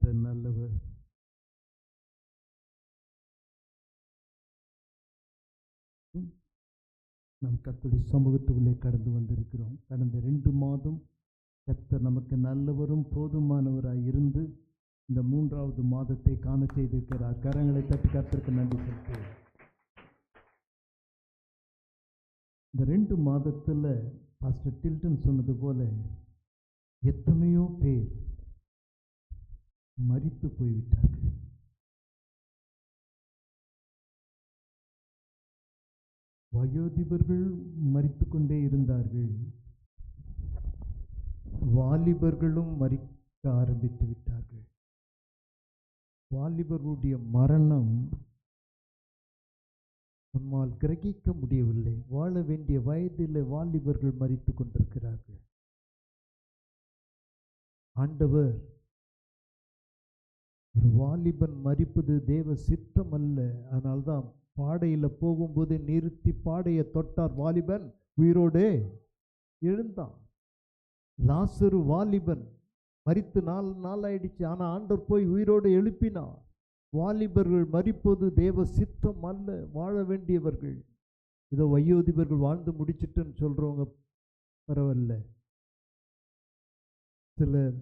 கர்த்தர் நல்லவர். நம் கர்த்தருடைய சமூகத்துக்குள்ளே கடந்து வந்திருக்கிறோம். கடந்த 2 மாதம் கர்த்தர் நமக்கு நல்லவரும் போதுமானவராய் இருந்து இந்த 3வது மாதத்தை காண செய்திருக்கிறார். கரங்களை தட்டி கர்த்தருக்கு நன்றி செலுத்துகிறேன். இந்த 2 மாதத்தில் பாஸ்டர் டில்டன் சொன்னது போல எத்தனையோ பேர் மரித்து போய்விட்டார்கள். வயோதிபர்கள் மரித்து கொண்டே இருந்தார்கள். வாலிபர்களும் மரிக்க ஆரம்பித்து விட்டார்கள். வாலிபர்களுடைய மரணம் நம்மால் கிரகிக்க முடியவில்லை. வாழ வேண்டிய வயதில் வாலிபர்கள் மரித்து கொண்டிருக்கிறார்கள். ஆண்டவர் ஒரு வாலிபன் மரிப்பது தேவ சித்தம் அல்ல. அதனால்தான் பாடையில் போகும்போது நிறுத்தி பாடையை தொட்டார். வாலிபன் உயிரோடு எழுந்தான். லாசரு வாலிபன் மரித்து 4 நாள் ஆயிடுச்சு. ஆனால் ஆண்டவர் போய் உயிரோடு எழுப்பினார். வாலிபர்கள் மரிப்பது தேவ சித்தம் அல்ல. வாழ வேண்டியவர்கள். இதோ வயோதிபர்கள் வாழ்ந்து முடிச்சுட்டுன்னு சொல்றவங்க பரவாயில்ல. சிலர்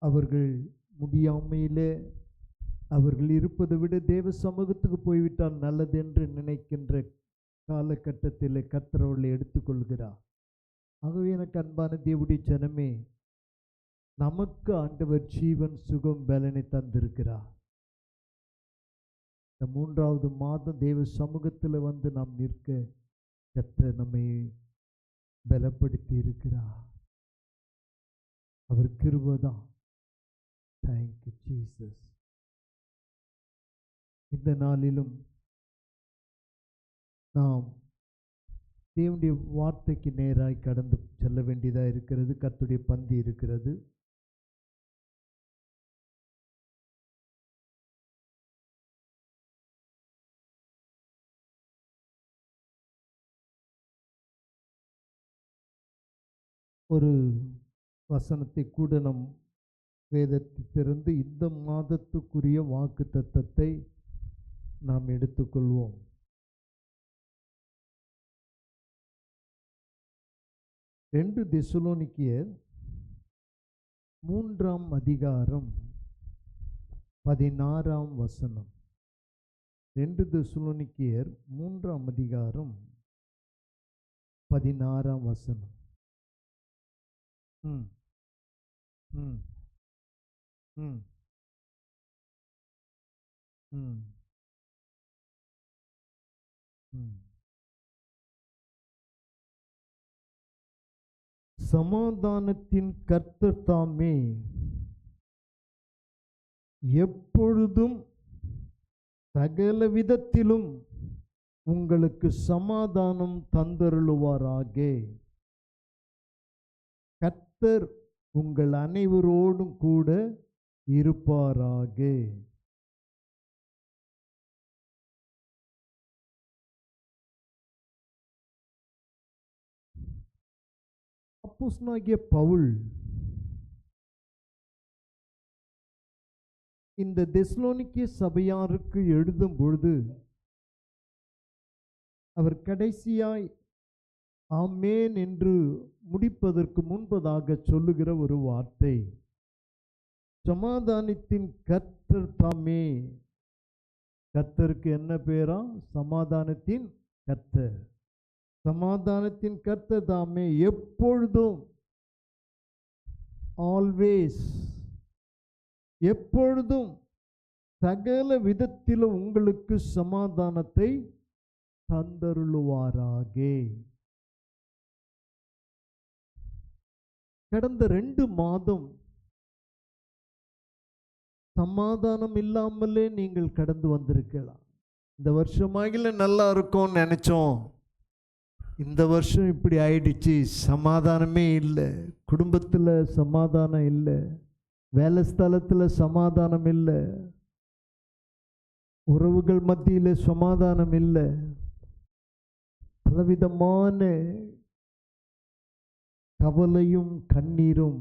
அவர்கள் முடியாமையிலே அவர்கள் இருப்பதை விட தேவ சமூகத்துக்கு போய்விட்டால் நல்லது என்று நினைக்கின்ற காலகட்டத்தில் கர்த்தர் அவர்களை எடுத்துக்கொள்கிறார். ஆகவே எனக்கு அன்பான தேவனுடைய ஜனமே, நமக்கு ஆண்டவர் ஜீவன் சுகம் பலனை தந்திருக்கிறார். இந்த 3வது மாதம் தேவ சமூகத்தில் வந்து நாம் நிற்க கர்த்தர் நம்மை பலப்படுத்தி இருக்கிறார். அவர் கிருபைதான். Thank you Jesus. இந்த நாளிலும் நாம் தேவனுடைய வார்த்தைக்கு நேராய் கடந்து செல்ல வேண்டியதாக இருக்கிறது. கர்த்தருடைய பந்தி இருக்கிறது. ஒரு வசனத்தை கூட நம் வேதத்திலிருந்து இந்த மாதத்துக்குரிய வாக்கு தத்தத்தை நாம் எடுத்துக்கொள்வோம். தெசலோனிக்கேயர் 3ஆம் அதிகாரம் 16ஆம் வசனம். 2 தெசலோனிக்கேயர் 3ஆம் அதிகாரம் 16ஆம் வசனம். ம் ம் ம் ம் ம் சமாதானத்தின் கர்த்தர் தாமே எப்பொழுதும் சகல விதத்திலும் உங்களுக்கு சமாதானம் தந்தருளுவாராக. கர்த்தர் உங்கள் அனைவரோடும் கூட இருப்பாராக. அப்போஸ்தலனாகிய பவுல் இந்த தெசலோனிக்கே சபையாருக்கு எழுதும் பொழுது அவர் கடைசியாய் ஆமென் என்று முடிப்பதற்கு முன்பதாக சொல்லுகிற ஒரு வார்த்தை, சமாதானத்தின் கர்த்தர் தாமே. கர்த்தருக்கு என்ன பேரா? சமாதானத்தின் கர்த்தர். சமாதானத்தின் கர்த்தர் தாமே எப்பொழுதும், ஆல்வேஸ், எப்பொழுதும் சகல விதத்திலும் உங்களுக்கு சமாதானத்தை தந்தருளுவாராக. கடந்த 2 மாதம் சமாதானம் இல்லாமலே நீங்கள் கடந்து வந்திருக்கலாம். இந்த வருஷமாகில நல்லா இருக்கும்னு நினைச்சோம். இந்த வருஷம் இப்படி ஆயிடுச்சு. சமாதானமே இல்லை. குடும்பத்தில் சமாதானம் இல்லை. வேலை ஸ்தலத்தில் சமாதானம் இல்லை. உறவுகள் மத்தியில் சமாதானம் இல்லை. பலவிதமான கவலையும் கண்ணீரும்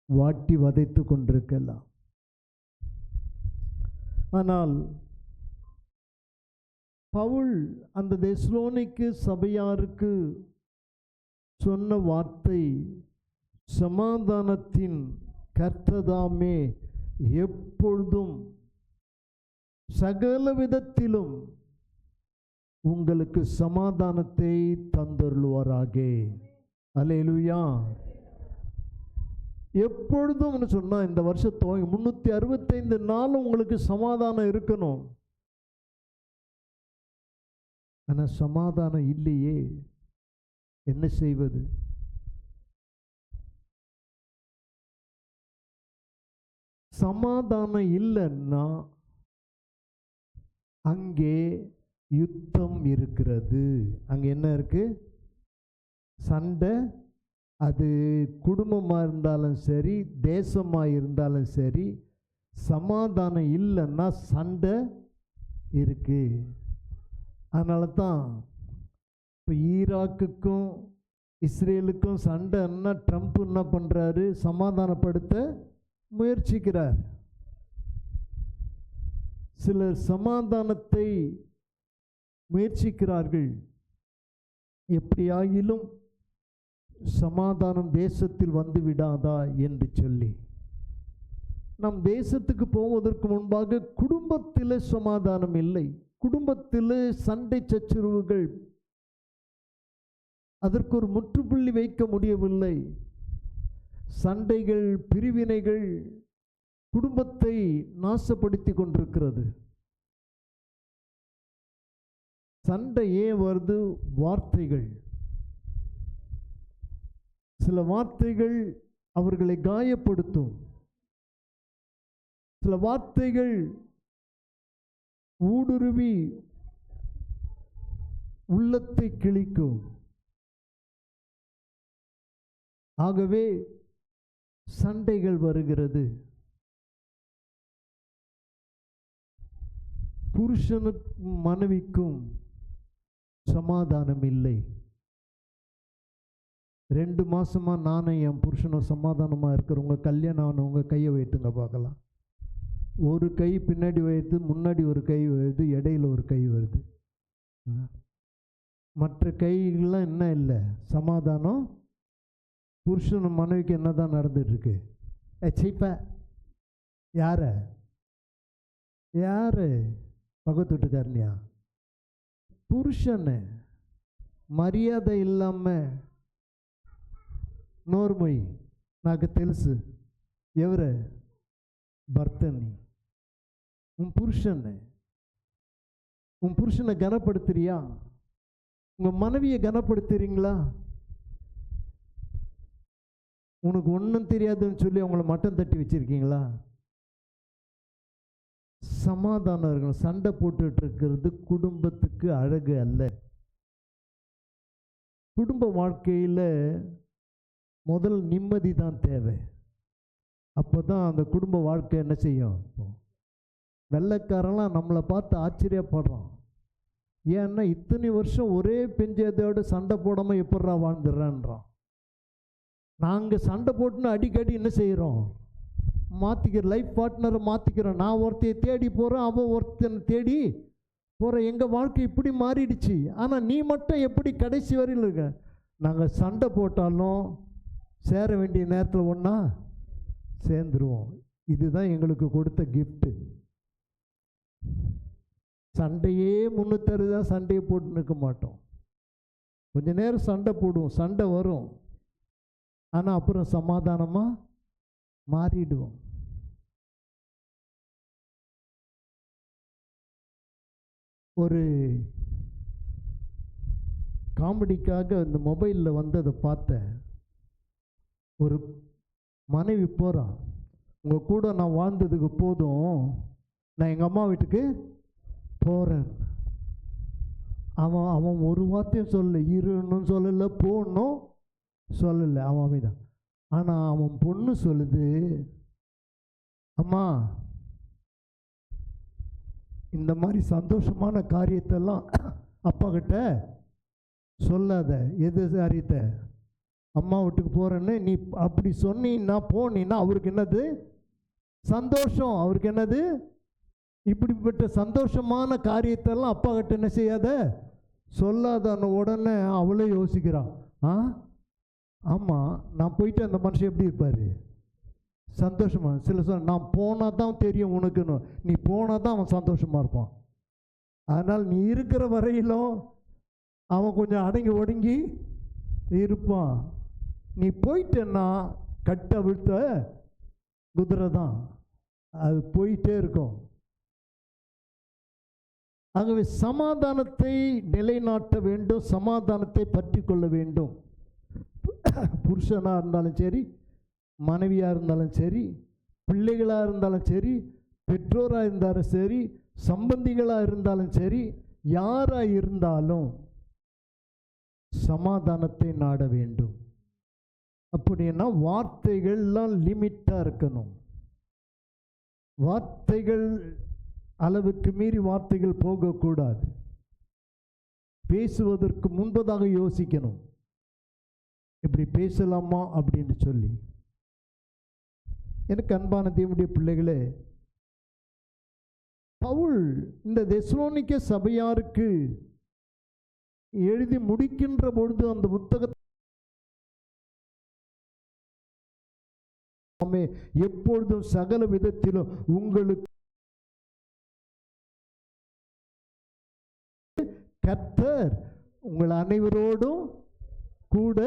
வாட்டி வதைத்து கொண்டிருக்கலாம். ஆனால் பவுல் அந்த தெசலோனிக்கு சபையாருக்கு சொன்ன வார்த்தை, சமாதானத்தின் கர்த்ததாமே எப்பொழுதும் சகல விதத்திலும் உங்களுக்கு சமாதானத்தை தந்தருள்வாராக. அல்லேலூயா. எப்பொழுதும் சொன்னா இந்த வருஷம் 365 நாளும் உங்களுக்கு சமாதானம் இருக்கணும். ஆனால் சமாதானம் இல்லையே, என்ன செய்வது? சமாதானம் இல்லைன்னா அங்கே யுத்தம் இருக்கிறது. அங்கே என்ன இருக்கு? சண்டை. அது குடும்பமாக இருந்தாலும் சரி, தேசமாக இருந்தாலும் சரி, சமாதானம் இல்லைன்னா சண்டை இருக்கு. அதனால தான் இப்போ ஈராக்குக்கும் இஸ்ரேலுக்கும் சண்டைன்னா ட்ரம்ப் என்ன பண்ணுறாரு? சமாதானப்படுத்த முயற்சிக்கிறார். சிலர் சமாதானத்தை முயற்சிக்கிறார்கள். எப்படியாகிலும் சமாதானம் தேசத்தில் வந்து விடாதா என்று சொல்லி. நம் தேசத்துக்கு போவதற்கு முன்பாக குடும்பத்தில் சமாதானம் இல்லை, குடும்பத்தில் சண்டை சச்சரவுகள், அதற்கு ஒரு முற்றுப்புள்ளி வைக்க முடியவில்லை. சண்டைகள், பிரிவினைகள் குடும்பத்தை நாசப்படுத்தி கொண்டிருக்கிறது. சண்டை ஏன் வருது? வார்த்தைகள். சில வார்த்தைகள் அவர்களை காயப்படுத்தும், சில வார்த்தைகள் ஊடுருவி உள்ளத்தை கிழிக்கும். ஆகவே சண்டைகள் வருகிறது. புருஷனுக்கும் மனைவிக்கும் சமாதானம் இல்லை. 2 மாசமா நானும் என் புருஷனும் சமாதானமாக இருக்கிறவங்க, கல்யாணம் ஆனவங்க கையை வைத்துங்க பார்க்கலாம். ஒரு கை பின்னாடி வைத்து, முன்னாடி ஒரு கை வருது, இடையில ஒரு கை வருது. மற்ற கைகள்லாம் என்ன இல்லை, சமாதானம். புருஷனும் மனைவிக்கு என்ன தான் நடந்துட்டுருக்கு? சீப்ப யார யாரு பக்கத்து வீட்டுக்காரனியா? புருஷனை మర్యాద ఇల్లమ్మే నోర్మొయ్ నాకు తెలుసు ఎవరే భర్తని உன் புருஷனை கனப்படுத்துறியா? உங்கள் மனைவியை கனப்படுத்துறீங்களா? உனக்கு ஒன்றும் தெரியாதுன்னு சொல்லி அவங்கள மட்டம் தட்டி வச்சுருக்கீங்களா? சமாதானம் இருக்கணும். சண்டை போட்டுட்டு இருக்கிறது குடும்பத்துக்கு அழகு அல்ல. குடும்ப வாழ்க்கையில் முதல் நிம்மதி தான் தேவை. அப்போ தான் அந்த குடும்ப வாழ்க்கை என்ன செய்யும்? வெள்ளைக்காரெல்லாம் நம்மளை பார்த்து ஆச்சரியப்படுறான். ஏன்னா இத்தனை வருஷம் ஒரே பெஞ்சதோடு சண்டை போடாமல் எப்பட்றா வாழ்ந்துடுறான்றான். நாங்கள் சண்டை போட்டுன்னு அடிக்கடி என்ன செய்கிறோம்? மாற்றிக்கிற லைஃப் பார்ட்னரை மாற்றிக்கிறோம். நான் ஒருத்தையை தேடி போகிறேன், அவன் ஒருத்தனை தேடி போகிறேன். எங்கள் வாழ்க்கை இப்படி மாறிடுச்சு. ஆனால் நீ மட்டும் எப்படி கடைசி வரையில் இருக்க? நாங்கள் சண்டை போட்டாலும் சேர வேண்டிய நேரத்தில் ஒன்றா சேர்ந்துருவோம். இதுதான் எங்களுக்கு கொடுத்த கிஃப்ட்டு. சண்டையே முன்னுத்தருதான், சண்டையை போட்டு நிற்க மாட்டோம். கொஞ்ச நேரம் சண்டை போடுவோம், சண்டை வரும், ஆனால் அப்புறம் சமாதானமாக மாறிடுவோம். ஒரு காமெடிக்காக இந்த மொபைலில் வந்து அதை பார்த்தேன். ஒரு மனைவி போகிறா, உங்கள் கூட நான் வாழ்ந்ததுக்கு போதும், நான் எங்கள் அம்மா வீட்டுக்கு போகிறேன். அவன் ஒரு வார்த்தையும் சொல்லலை, இருன்னு சொல்லலை, போகணும் சொல்லலை, அவன் அமைதான். ஆனால் அவன் பொண்ணு சொல்லுது, அம்மா இந்த மாதிரி சந்தோஷமான காரியத்தெல்லாம் அப்பா கிட்ட சொல்லாத. எது காரியத்தை? அம்மா வீட்டுக்கு போகிறேன்னு நீ அப்படி சொன்னீன்னா போனீன்னா அவருக்கு என்னது சந்தோஷம். அவருக்கு என்னது இப்படிப்பட்ட சந்தோஷமான காரியத்தெல்லாம் அப்பா கிட்ட என்ன செய்யாத சொல்லாதான. உடனே அவளே யோசிக்கிறான், ஆமாம் நான் போயிட்டு அந்த மனுஷன் எப்படி இருப்பார் சந்தோஷமாக. சில சொல்ல நான் போனால் தான் தெரியும் உனக்குன்னு, நீ போனால் தான் அவன் சந்தோஷமாக இருப்பான். அதனால் நீ இருக்கிற வரையிலும் அவன் கொஞ்சம் அடங்கி ஒடுங்கி இருப்பான். நீ போயிட்டேன்னா கட்ட விழுத்த குதிரை தான், அது போயிட்டே இருக்கும். ஆகவே சமாதானத்தை நிலைநாட்ட வேண்டும், சமாதானத்தை பற்றி கொள்ள வேண்டும். புருஷனாக இருந்தாலும் சரி, மனைவியாக இருந்தாலும் சரி, பிள்ளைகளாக இருந்தாலும் சரி, பெற்றோராக இருந்தாலும் சரி, சம்பந்திகளாக இருந்தாலும் சரி, யாராக இருந்தாலும் சமாதானத்தை நாட வேண்டும். அப்படின்னா வார்த்தைகள்லாம் லிமிட்டாக இருக்கணும். வார்த்தைகள் அளவுக்கு மீறி வார்த்தைகள் போகக்கூடாது. பேசுவதற்கு முன்பதாக யோசிக்கணும், இப்படி பேசலாமா அப்படின்னு சொல்லி. எனக்கு அன்பான தேவனுடைய பிள்ளைகளே, பவுல் இந்த தெசலோனிக்க சபையாருக்கு எழுதி முடிக்கின்ற பொழுது அந்த புத்தகத்தை எப்பொழுதும் சகல விதத்திலும் உங்களுக்கு கர்த்தர் உங்கள் அனைவரோடும் கூட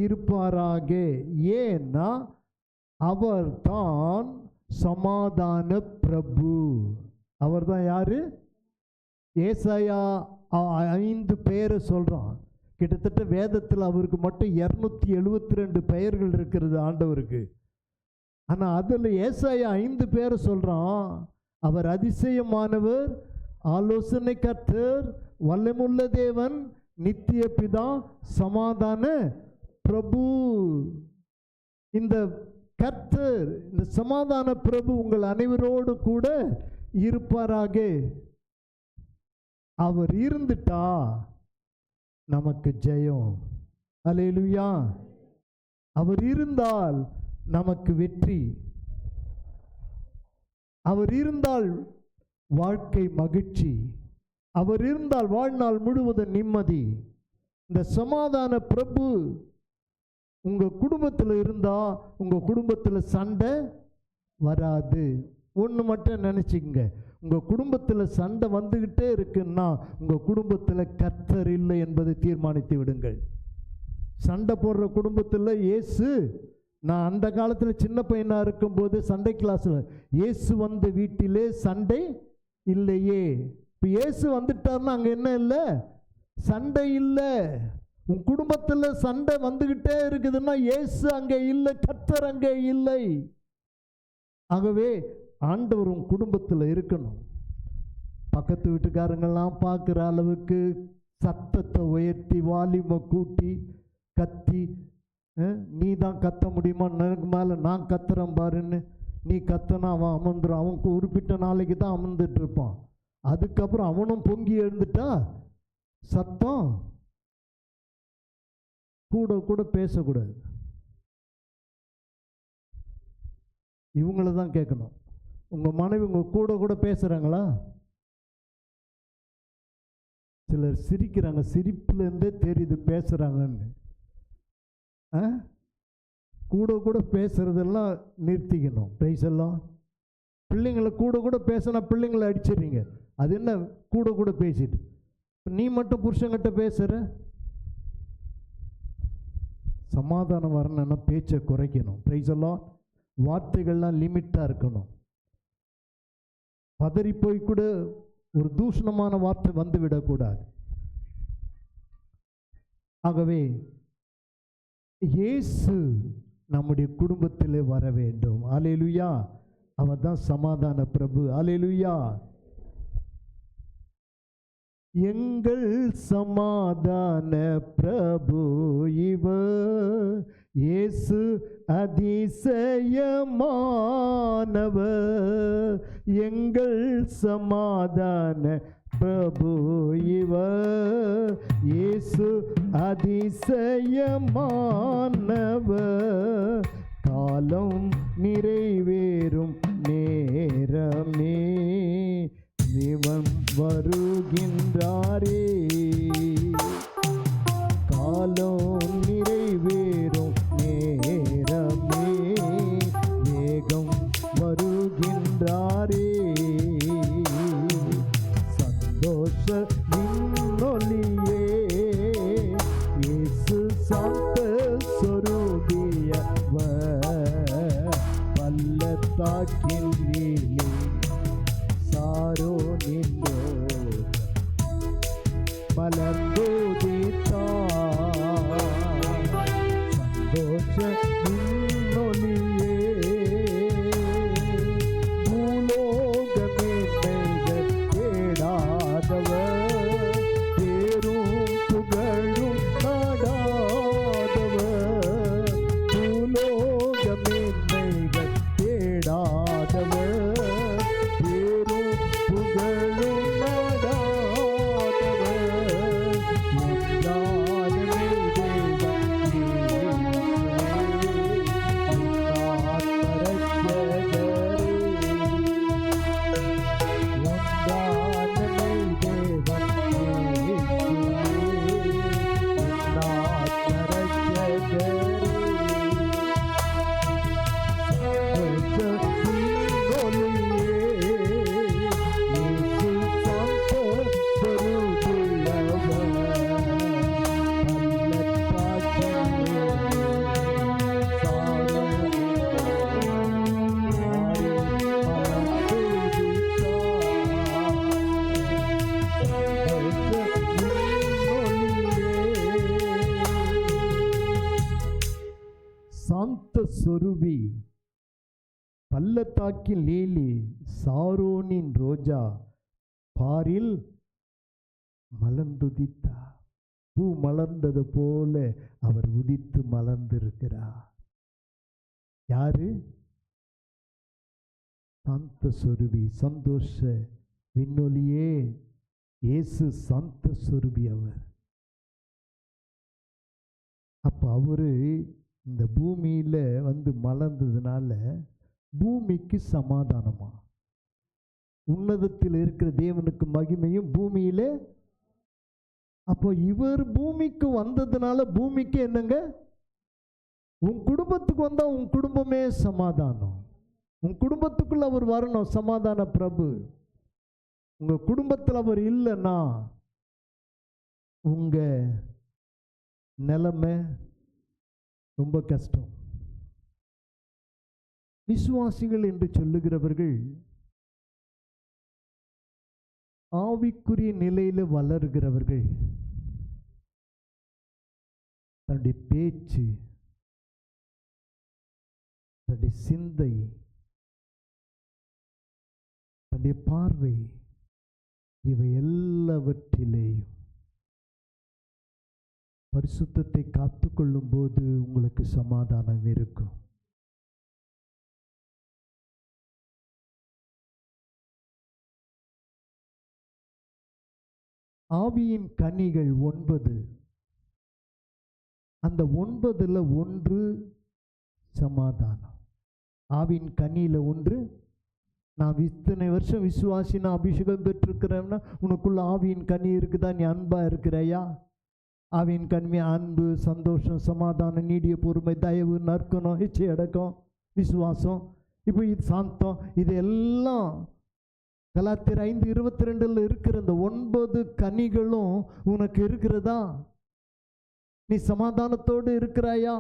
இருப்பாராக, ஏன்னா அவர் தான் சமாதான பிரபு. அவர் தான் யாரு? ஏசாயா 5 பேரை சொல்றான். கிட்டத்தட்ட வேதத்தில் அவருக்கு மட்டும் 272 பெயர்கள் இருக்கிறது ஆண்டவருக்கு. ஆனால் அதில் ஏசாயா 5 பேரை சொல்றான். அவர் அதிசயமானவர், ஆலோசனை கர்த்தர், வல்லமுள்ள தேவன், நித்திய பிதா, சமாதான பிரபு. இந்த கர்த்தர், இந்த சமாதான பிரபு உங்கள் அனைவரோடு கூட இருப்பாராக. அவர் இருந்துட்டா நமக்கு ஜெயம். அல்லேலூயா. அவர் இருந்தால் நமக்கு வெற்றி. அவர் இருந்தால் வாழ்க்கை மகிழ்ச்சி. அவர் இருந்தால் வாழ்நாள் முழுவதும் நிம்மதி. இந்த சமாதான பிரபு உங்க குடும்பத்தில் இருந்தா உங்க குடும்பத்தில் சண்டை வராது. ஒன்று மட்டும் நினைச்சுங்க, உங்க குடும்பத்தில் சண்டை வந்துகிட்டே இருக்குன்னா உங்க குடும்பத்தில் கர்த்தர் இல்லை என்பதை தீர்மானித்து விடுங்கள். சண்டை போடுற குடும்பத்தில் இயேசு, நான் அந்த காலத்தில் சின்ன பையனாக இருக்கும்போது சண்டை கிளாஸில், இயேசு வந்த வீட்டிலே சண்டை இல்லையே. இப்போ இயேசு வந்துட்டார்னா அங்கே என்ன இல்லை? சண்டை இல்லை. உன் குடும்பத்தில் சண்டை வந்துக்கிட்டே இருக்குதுன்னா இயேசு அங்கே இல்லை, கர்த்தர் அங்கே இல்லை. ஆகவே ஆண்டவர் உன் குடும்பத்தில் இருக்கணும். பக்கத்து வீட்டுக்காரங்கெல்லாம் பார்க்குற அளவுக்கு சத்தத்தை உயர்த்தி வால்யூமை கூட்டி கத்தி, நீ தான் கத்த முடியுமா, எனக்கு மேலே நான் கத்துறேன் பாருன்னு நீ கத்தனா அவன் அமர்ந்துடும். அவன் குறிப்பிட்ட நாளைக்கு தான் அமர்ந்துட்டு இருப்பான். அதுக்கப்புறம் அவனும் பொங்கி எழுந்துட்டா சத்தம் கூட கூட பேசக்கூடாது. இவங்கள தான் கேட்கணும். உங்கள் மனைவி உங்கள் கூட கூட பேசுகிறாங்களா? சிலர் சிரிக்கிறாங்க, சிரிப்புலேருந்தே தெரியுது பேசுகிறாங்கன்னு. கூட கூட பேசுகிறதெல்லாம் நிறுத்திக்கணும். பிரைஸ் எல்லாம். பிள்ளைங்களை கூட கூட பேசினா பிள்ளைங்களை அடிச்சிடுறீங்க. அது என்ன கூட கூட பேசிட்டு நீ மட்டும் புருஷங்கிட்ட பேசுகிற? சமாதானம் வரணும்னா பேச்சை குறைக்கணும். பிரைஸ் எல்லாம். வார்த்தைகள்லாம் லிமிட்டாக இருக்கணும். பதறி போய் கூட ஒரு தூஷணமான வார்த்தை வந்து விடக்கூடாது. ஆகவே இயேசு நம்முடைய குடும்பத்திலே வர வேண்டும். அல்லேலூயா. அவர் தான் சமாதான பிரபு. அல்லேலூயா. எங்கள் சமாதான பிரபு இவர், இயேசு அதிசயமானவர். எங்கள் சமாதான பிரபு இவர், இயேசு அதிசயமானவர் காலம் நிறைவேறும் நேரமே தேவன் வருகின்றாரே. காலம் நிறைவேறும் நேரமே வேகம் வருகின்றாரே. சந்தோஷ விண்ணொலியே இயேசு சாந்த சொரூபியவர் பள்ளத்தாக்கின் நீலே சாரோனின் மலர்ந்தோதித்தார். சந்தோஷ விண்ணொலியே பூலோகமே தேடாதவர் பேரும் புகழும் நாடாதவர். பூலோகமே தேடாதவர் பேரும் புகழும் நாடாதவர். ஒன்றானமே சாந்த சொருபி பள்ளத்தாக்கில் லீலி சாரோனின் ரோஜா பாரில் மலர்ந்துதித்தார். பூ மலர்ந்தது போல அவர் உதித்து மலர்ந்திருக்கிறார். யாரு? சாந்த சொருபி, சந்தோஷ விண்ணொலியே இயேசு சாந்த சொருபி அவர். அப்ப அவரு இந்த பூமியில வந்து மலர்ந்ததுனால பூமிக்கு சமாதானமா, உன்னதத்தில் இருக்கிற தேவனுக்கு மகிமையும் பூமியில. அப்போ இவர் பூமிக்கு வந்ததுனால பூமிக்கு என்னங்க? உன் குடும்பத்துக்கு வந்தா உன் குடும்பமே சமாதானம். உன் குடும்பத்துக்குள்ள அவர் வரணும், சமாதான பிரபு. உங்க குடும்பத்தில் அவர் இல்லைன்னா உங்க நிலைமை ரொம்ப கஷ்டம். விசுவாசிகள் என்று சொல்லுகிறவர்கள் ஆவிக்குரிய நிலையில வளர்கிறவர்கள். தன்னுடைய பேச்சு, தன்னுடைய சிந்தை, தன்னுடைய பார்வை, இவை எல்லாவற்றிலேயும் பரிசுத்தத்தை காத்துக்கொள்ளும் போது உங்களுக்கு சமாதானம் இருக்கும். ஆவியின் கனிகள் 9. அந்த 9ல் 1 சமாதானம். ஆவியின் கனியில் 1. நான் இத்தனை வருஷம் விசுவாசி, நான் அபிஷேகம் பெற்றிருக்கிறேன்னா உனக்குள்ள ஆவியின் கனி இருக்குதா? நீ அன்பா இருக்கிறையா? ஆவியின் கனி அன்பு, சந்தோஷம், சமாதானம், நீடிய பொறுமை, தயவு, நற்குணம், இச்சை அடக்கம், விசுவாசம், இப்போ இது சாந்தம். இது எல்லாம் கலாத்தியர் 5:22 இருக்கிற இந்த 9 கனிகளும் உனக்கு இருக்கிறதா? நீ சமாதானத்தோடு இருக்கிறாயா?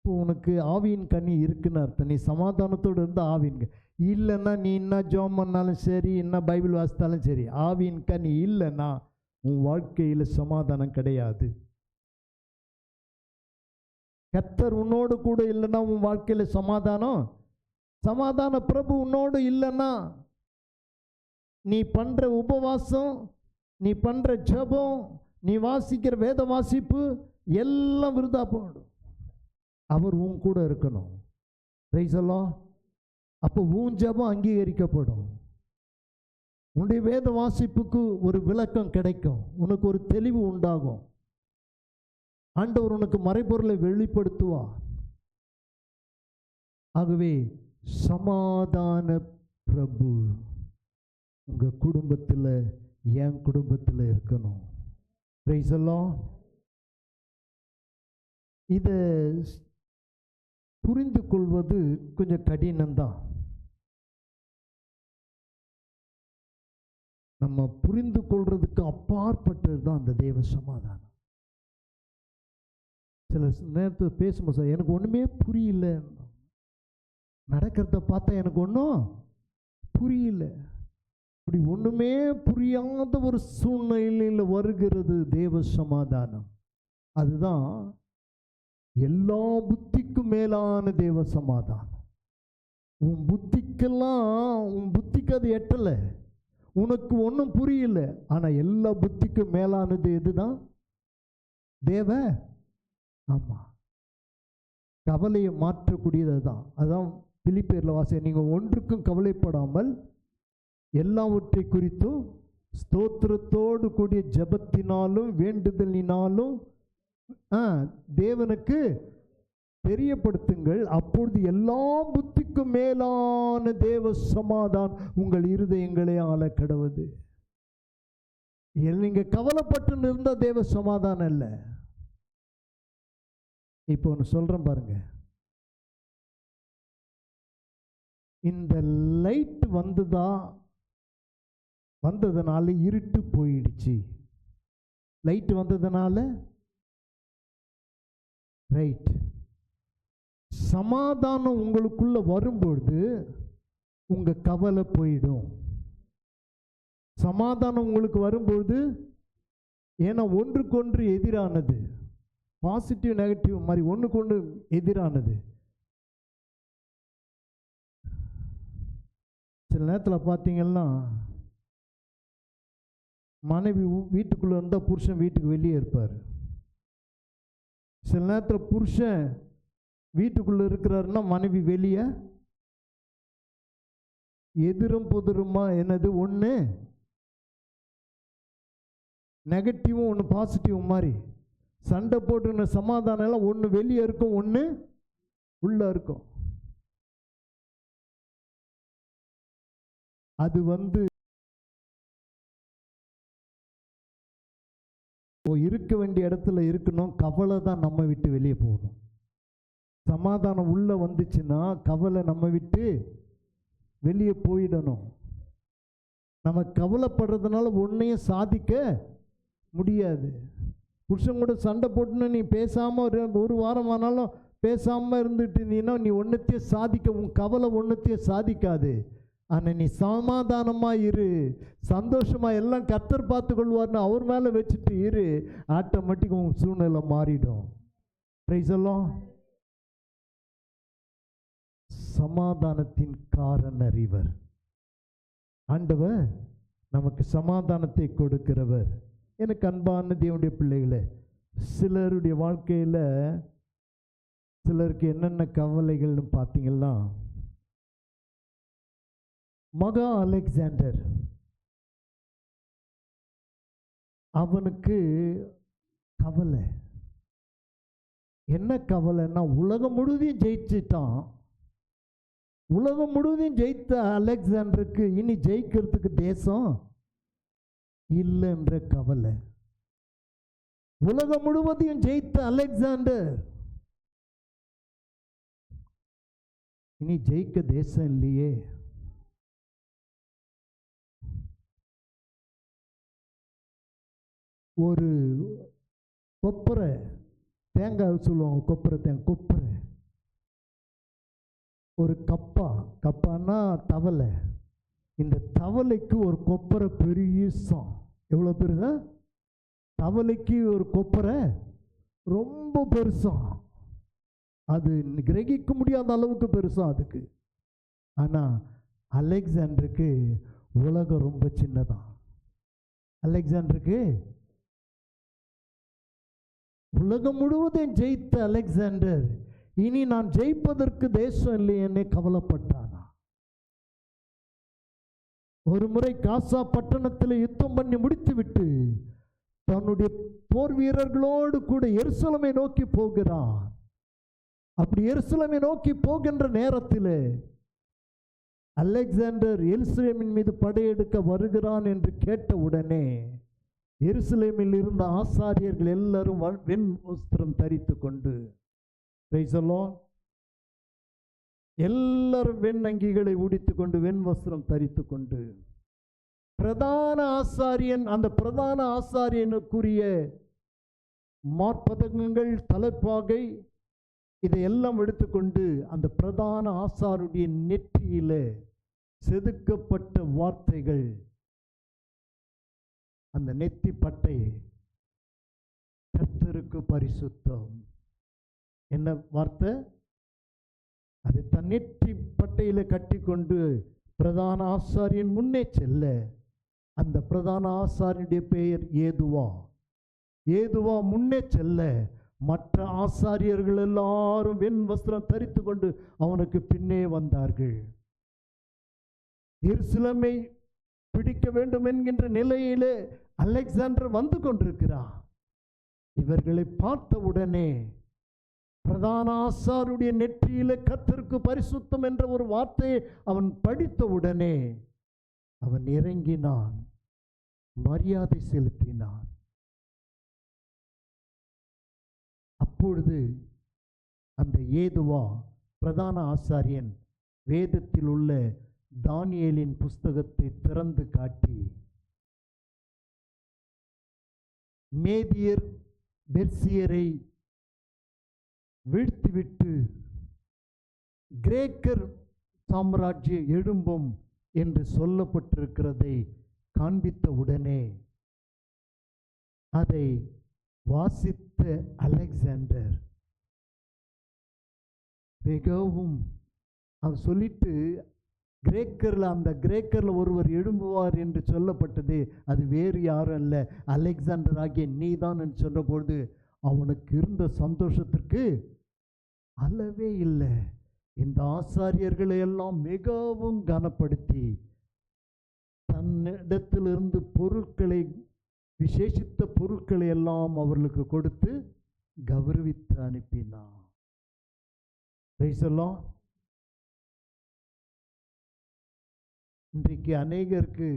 உனக்கு ஆவியின் கனி இருக்குன்னு அர்த்தம். நீ சமாதானத்தோடு இருந்தால் ஆவியின் இல்லைன்னா நீ என்ன ஜெபம் பண்ணாலும் சரி, என்ன பைபிள் வாசித்தாலும் சரி, ஆவியின் கனி இல்லைன்னா உன் வாழ்க்கையில் சமாதானம் கிடையாது. கர்த்தர் உன்னோடு கூட இல்லைன்னா உன் வாழ்க்கையில் சமாதானம். சமாதான பிரபு உன்னோடு இல்லைன்னா நீ பண்ற உபவாசம், நீ பண்ற ஜெபம், நீ வாசிக்கிற வேத வாசிப்பு எல்லாம் விருதா போடும். அவர் உன் கூட இருக்கணும். பிரைஸ் எல்லாம். அப்போ உன் ஜெபம் அங்கீகரிக்கப்படும். உன்னுடைய வேத வாசிப்புக்கு ஒரு விளக்கம் கிடைக்கும், உனக்கு ஒரு தெளிவு உண்டாகும். ஆண்டவர் உனக்கு மறைபொருளை வெளிப்படுத்துவார். ஆகவே சமாதான பிரபு உங்க குடும்பத்தில், என் குடும்பத்தில் இருக்கணும். Price the Lord. இதை புரிந்து கொள்வது கொஞ்சம் கடினம்தான். நம்ம புரிந்து கொள்றதுக்கு அப்பாற்பட்டது தான் அந்த தேவ சமாதானம். சில நேரத்தில் பேசும்போது சார் எனக்கு ஒன்றுமே புரியல, நடக்கிறத பார்த்தா எனக்கு ஒன்றும் புரியல. இப்படி ஒன்றுமே புரியாத ஒரு சூழ்நிலையில் வருகிறது தேவ சமாதானம். அதுதான் எல்லா புத்திக்கும் மேலான தேவ சமாதானம். உன் புத்திக்கு அது எட்டலை, உனக்கு ஒன்றும் புரியல. ஆனால் எல்லா புத்திக்கும் மேலானது எதுதான்? தேவ ஆமாம், கவலையை மாற்றக்கூடியது தான். அதான் பிலிப்பியரில் வாசி, நீங்கள் ஒன்றுக்கும் கவலைப்படாமல் எல்லாவற்றை குறித்தும் ஸ்தோத்திரத்தோடு கூடிய ஜெபத்தினாலும் வேண்டுதலினாலும் தேவனுக்கு தெரியப்படுத்துங்கள், அப்பொழுது எல்லா புத்திக்கும் மேலான தேவ சமாதானம் உங்கள் இருதயங்களே ஆள கடவுது. நீங்க கவலைப்பட்டு இருந்தா தேவ சமாதானம் இல்லை. இப்போ ஒன்று சொல்றேன் பாருங்க, இந்த லைட் வந்ததுனால இருட்டு போயிடுச்சு. லைட் வந்ததுனால ரைட், சமாதானம் உங்களுக்குள்ள வரும்பொழுது உங்க கவலை போயிடும். சமாதானம் உங்களுக்கு வரும்பொழுது, ஏன்னா ஒன்றுக்கொன்று எதிரானது, பாசிட்டிவ் நெகட்டிவ் மாதிரி ஒன்றுக்கொன்று எதிரானது. சில நேரத்தில் பார்த்தீங்கன்னா மனைவி வீட்டுக்குள்ளே இருந்தால் புருஷன் வீட்டுக்கு வெளியே இருப்பார். சில நேரத்தில் புருஷன் வீட்டுக்குள்ளே இருக்கிறாருன்னா மனைவி வெளியே. எதிரும் புதிருமா என்னது, ஒன்று நெகட்டிவும் ஒன்று பாசிட்டிவ் மாதிரி சண்டை போட்டு சமாதானம் எல்லாம் ஒன்று வெளியே இருக்கும், ஒன்று உள்ள இருக்கும். அது இருக்க வேண்டிய இடத்துல இருக்கணும். கவலை தான் நம்ம விட்டு வெளியே போகணும். சமாதானம் உள்ள வந்துச்சுன்னா கவலை நம்ம விட்டு வெளியே போயிடணும். நம்ம கவலைப்படுறதுனால ஒன்றையும் சாதிக்க முடியாது. புருஷன் கூட சண்டை போட்டுன்னு நீ பேசாமல் ஒரு வாரம் ஆனாலும் பேசாமல் இருந்துட்டு இருந்தீங்கன்னா நீ ஒன்றத்தையும் சாதிக்க, உன் கவலை ஒன்றத்தையும் சாதிக்காது. ஆனால் நீ சமாதானமாக இரு, சந்தோஷமாக எல்லாம் கர்த்தர் பார்த்து கொள்வார்னு அவர் மேலே வச்சுட்டு இரு, ஆட்டோமேட்டிக் உன் சூழ்நிலை மாறிடும். Price the Lord. சமாதானத்தின் காரணர் இவர். ஆண்டவர் நமக்கு சமாதானத்தை கொடுக்கிறவர். எனக்கு அன்பான தேவனுடைய பிள்ளைகளே, சிலருடைய வாழ்க்கையில் சிலருக்கு என்னென்ன கவலைகள்னு பார்த்தீங்கன்னா, மகா அலெக்சாண்டர் அவனுக்கு கவலை. என்ன கவலைன்னா, உலகம் முழுவதையும் ஜெயிச்சிட்டான். உலகம் முழுவதையும் ஜெயித்த அலெக்சாண்டருக்கு இனி ஜெயிக்கிறதுக்கு தேசம் இல்லைன்ற கவலை. உலகம் முழுவதையும் ஜெயித்த அலெக்சாண்டர் இனி ஜெயிக்க தேசம் இல்லையே. ஒரு கொப்பரை தேங்காய் சொல்லுவாங்க, கொப்பரை தேங்காய், கொப்பரை. ஒரு கப்பான்னா தவளை. இந்த தவளைக்கு ஒரு கொப்பரை பெருசம். எவ்வளோ பெருங்க? தவளைக்கு ஒரு கொப்பரை ரொம்ப பெருசாம். அது கிரகிக்க முடியாத அளவுக்கு பெருசாம் அதுக்கு. ஆனால் அலெக்சாண்டருக்கு உலகம் ரொம்ப சின்னதான். அலெக்சாண்டருக்கு உலகம் முழுவதும் ஜெயித்த அலெக்சாண்டர் இனி நான் ஜெயிப்பதற்கு தேசம் இல்லையேன்னு கவலைப்பட்டானா. ஒரு முறை காசா பட்டணத்தில் யுத்தம் பண்ணி முடித்துவிட்டு தன்னுடைய போர் வீரர்களோடு கூட எருசலேமை நோக்கி போகிறான். அப்படி எருசலேமை நோக்கி போகின்ற நேரத்தில் அலெக்சாண்டர் எருசலேமின் மீது படையெடுக்க வருகிறான் என்று கேட்ட உடனே எருசலேமில் இருந்த ஆசாரியர்கள் எல்லாரும் வெண் வஸ்திரம் தரித்து கொண்டு, எல்லாரும் வெண் அங்கிகளை உடித்து கொண்டு வெண் வஸ்திரம் தரித்து கொண்டு, பிரதான ஆசாரியன், அந்த பிரதான ஆசாரியனுக்குரிய மார்பதக்கங்கள், தலைப்பாகை, இதையெல்லாம் எடுத்துக்கொண்டு அந்த பிரதான ஆசாருடைய நெற்றியில செதுக்கப்பட்ட வார்த்தைகள், அந்த நெத்தி பட்டை கர்த்தருக்கு பரிசுத்தம். என்ன வார்த்தை? அது தன் நெற்றி பட்டையில கட்டி கொண்டு பிரதான ஆசாரியன் முன்னே செல்ல, அந்த பிரதான ஆசாரியனுடைய பெயர் ஏதுவா. ஏதுவா முன்னே செல்ல மற்ற ஆசாரியர்கள் எல்லாரும் வெண் வஸ்திரம் தரித்து கொண்டு அவனுக்கு பின்னே வந்தார்கள். எருசலேமை பிடிக்க வேண்டும் என்கின்ற நிலையிலே அலெக்சாண்டர் வந்து கொண்டிருக்கிறார். இவர்களை பார்த்த உடனே பிரதான ஆசாருடைய நெற்றியில கர்த்தருக்கு பரிசுத்தம் என்ற ஒரு வார்த்தையை அவன் படித்த உடனே அவன் இறங்கினான், மரியாதை செலுத்தினான். அப்பொழுது அந்த ஏதுவா பிரதான ஆசாரியன் வேதத்தில் உள்ள தானியேலின் புஸ்தகத்தை திறந்து காட்டி, மேதியர் பெர்சியரை வீழ்த்திவிட்டு கிரேக்கர் சாம்ராஜ்யம் எழும்பும் என்று சொல்லப்பட்டிருக்கிறதை காண்பித்த உடனே அதை வாசித்த அலெக்சாண்டர் மிகவும் அவர் சொல்லிட்டு, அந்த கிரேக்கரில் ஒருவர் எழும்புவார் என்று சொல்லப்பட்டது, அது வேறு யாரும் அல்ல, அலெக்சாண்டர் ஆகிய நீதான் என்று சொன்னபொழுது அவனுக்கு இருந்த சந்தோஷத்திற்கு அளவே இல்லை. இந்த ஆசாரியர்களை எல்லாம் மிகவும் கனப்படுத்தி தன்னிடத்திலிருந்து பொருட்களை, விசேஷித்த பொருட்களை எல்லாம் அவர்களுக்கு கொடுத்து கௌரவித்து அனுப்பினான். இன்றைக்கு அநேகருக்கு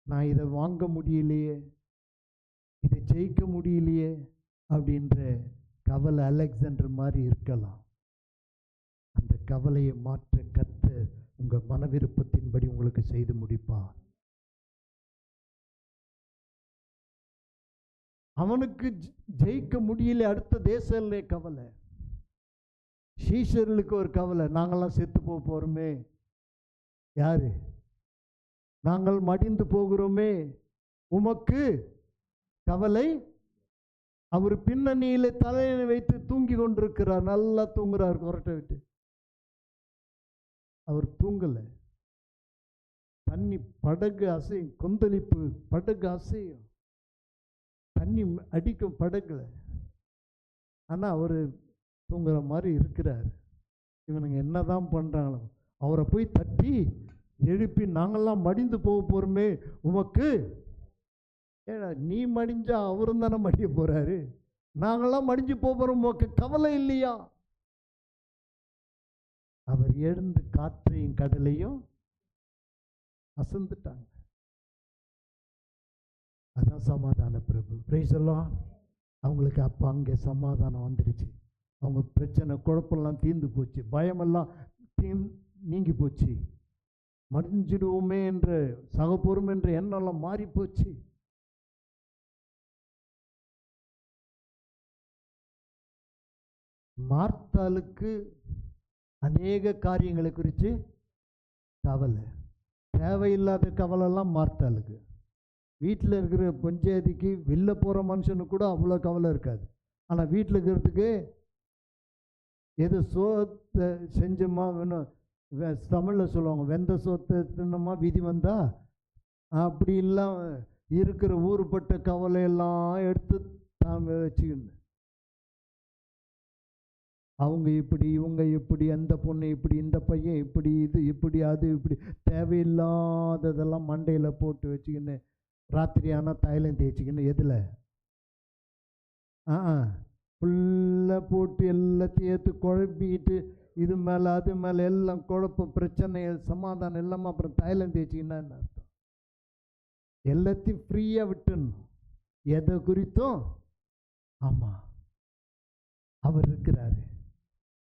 நான் இதை வாங்க முடியலையே, இதை ஜெயிக்க முடியலையே அப்படின்ற கவலை அலெக்சாண்டர் மாதிரி இருக்கலாம். அந்த கவலையை மாற்ற கர்த்தர் உங்க மன விருப்பத்தின்படி உங்களுக்கு செய்து முடிப்பார். அவனுக்கு ஜெயிக்க முடியல, அடுத்த தேசத்திலே கவலை. சீஷர்களுக்கு ஒரு கவலை, நாங்கள்லாம் செத்து போகிறோமே, யாரு நாங்கள் மடிந்து போகிறோமே, உமக்கு கவலை. அவர் பின்னணியில தலையை வைத்து தூங்கி கொண்டிருக்கிறார், நல்லா தூங்குறார் கொரட்டை விட்டு. அவர் தூங்கல, தண்ணி படகு அசையும், கொந்தளிப்பு படகு அசையும், தண்ணி அடிக்கும் படகுல. ஆனா அவர் தூங்குற மாதிரி இருக்கிறார். இவனுங்க என்னதான் பண்றாங்களோ அவரை போய் தட்டி எழுப்பி, நாங்கள்லாம் மடிந்து போக போறோமே உமக்கு, ஏன்னா நீ மடிஞ்சா அவரும் தானே மடிய போறாரு, நாங்கள்லாம் மடிஞ்சு போறோம், உமக்கு கவலை இல்லையா? அவர் எழுந்து காற்றையும் கடலையும் அசந்துட்டாங்க. அதான் சமாதான பிரபு. பிரைஸ் எல்லாம் அவங்களுக்கு அப்போ அங்கே சமாதானம் வந்துடுச்சு. அவங்க பிரச்சனை குழப்பெல்லாம் தீர்ந்து போச்சு, பயமெல்லாம் நீங்கி போச்சு, மடிஞ்சிடுவோமே என்ற சகப்போரும் என்ற எண்ணெல்லாம் மாறி போச்சு. மார்த்தாளுக்கு அநேக காரியங்களை குறித்து கவலை, தேவையில்லாத கவலைலாம் மார்த்தாளுக்கு. வீட்டில் இருக்கிற பஞ்சாயத்துக்கு வெளில போகிற மனுஷனுக்கு கூட அவ்வளோ கவலை இருக்காது. ஆனால் வீட்டில் இருக்கிறதுக்கு எது சோத்தை செஞ்சோமா, வேணும் தமிழில் சொல்லுவாங்க, வெந்த சோத்தை தின்னமா விதி வந்தா, அப்படி இல்லாமல் இருக்கிற ஊருப்பட்ட கவலையெல்லாம் எடுத்து தான் வச்சுக்கணும். அவங்க இப்படி, இவங்க இப்படி, அந்த பொண்ணு இப்படி, இந்த பையன் இப்படி, இது இப்படி, அது இப்படி, தேவையில்லாததெல்லாம் மண்டையில் போட்டு வச்சுக்கின்னு ராத்திரி ஆனால் தைலம் தேய்ச்சிக்கின்னு எதில் ஃபுல்லாக போட்டு எல்லாத்தையும் ஏற்று குழப்பிக்கிட்டு இது மேலே அது மேலே எல்லாம் குழப்பம் பிரச்சனை சமாதானம் இல்லாமல் அப்புறம் தைலம் தேய்ச்சிக்கின்னா என்ன அர்த்தம்? எல்லாத்தையும் ஃப்ரீயாக விட்டுணும். எதை குறித்தும் ஆமாம் அவர் இருக்கிறாரு.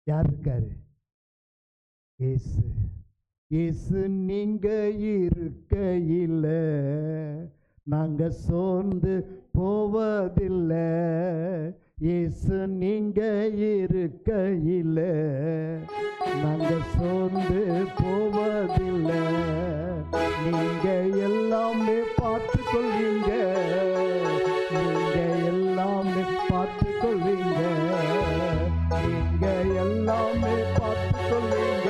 யார் இருக்காரு? இயேசு. இயேசு நீங்க இருக்கையில் நாங்க சோர்ந்து போவதில்லை. இயேசு நீங்க இருக்கையில் நாங்க சோர்ந்து போவதில்லை. நீங்க எல்லாமே பார்த்து கொள்வீங்க. நீங்க எல்லாமே பார்த்து கொள்வீங்க. நீங்க எல்லாமே பார்த்து கொள்வீங்க.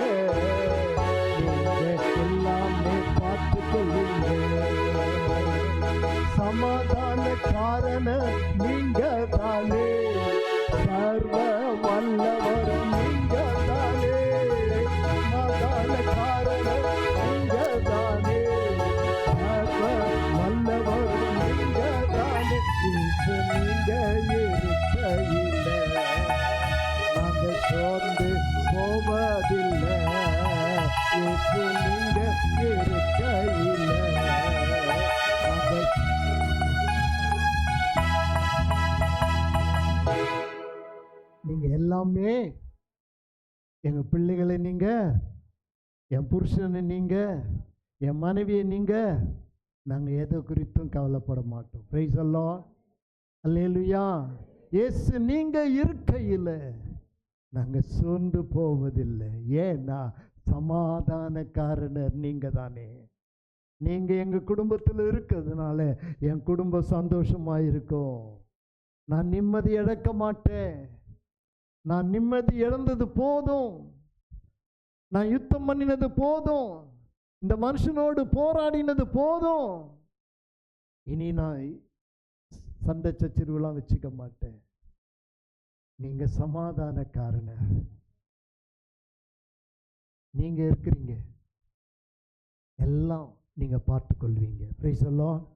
நீங்க எல்லாமே பார்த்து கொள்வீங்க. சமாதான காரண நீங்க தானே. சர்வ வல்லவரும் நீங்க தானே. சமாதான காரண நீங்க தானே. சர்வ வல்லவரும் நீங்க தானே. நீங்க இருக்கையில் நாங்க சோர்ந்து போவதில்லை. நீங்க இருக்கையில் நீங்க எல்லாமே எங்க பிள்ளைகளை, நீங்க என் புருஷனை, நீங்க என் மனைவியை, நீங்க நாங்கள் எதை குறித்தும் கவலைப்பட மாட்டோம். Praise the lord. அல்லேலூயா. இயேசு நீங்க இருக்கையில் நாங்கள் சோர்ந்து போவதில்லை. ஏன்னா சமாதானக்காரனர் நீங்க தானே. நீங்க எங்க குடும்பத்தில் இருக்கிறதுனால என் குடும்பம் சந்தோஷமா இருக்கும். நான் நிம்மதி இழக்க மாட்டேன். நான் நிம்மதி இழந்தது போதும். நான் யுத்தம் பண்ணினது போதும். இந்த மனுஷனோடு போராடினது போதும். இனி நான் சண்டை சச்சரவுலாம் வச்சுக்க மாட்டேன். நீங்க சமாதானக்காரனர். நீங்க இருக்கிறீங்க, எல்லாம் நீங்க பார்த்து கொள்வீங்க. Price the Lord.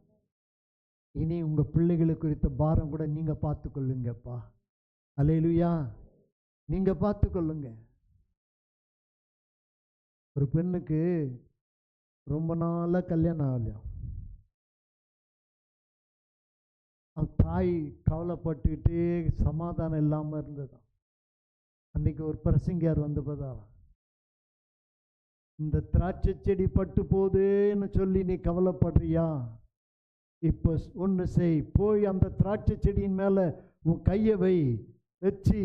இனி உங்க பிள்ளைகளை குறித்த பாரம் கூட நீங்க பார்த்து கொள்ளுங்கப்பா. அல்லேலூயா. நீங்க பார்த்து கொள்ளுங்க. ஒரு பெண்ணுக்கு ரொம்ப நாளா கல்யாணம் ஆகலையா. தாய் கவலைப்பட்டுக்கிட்டு சமாதானம் இல்லாமல் இருந்ததான். அன்னைக்கு ஒரு பிரசங்கியார் வந்து பார்த்தா, இந்த திராட்சை செடி பட்டு போகுதுன்னு சொல்லி நீ கவலைப்படுறியா? இப்போ ஒன்று செய், போய் அந்த திராட்சை செடியின் மேலே உன் கையை வச்சு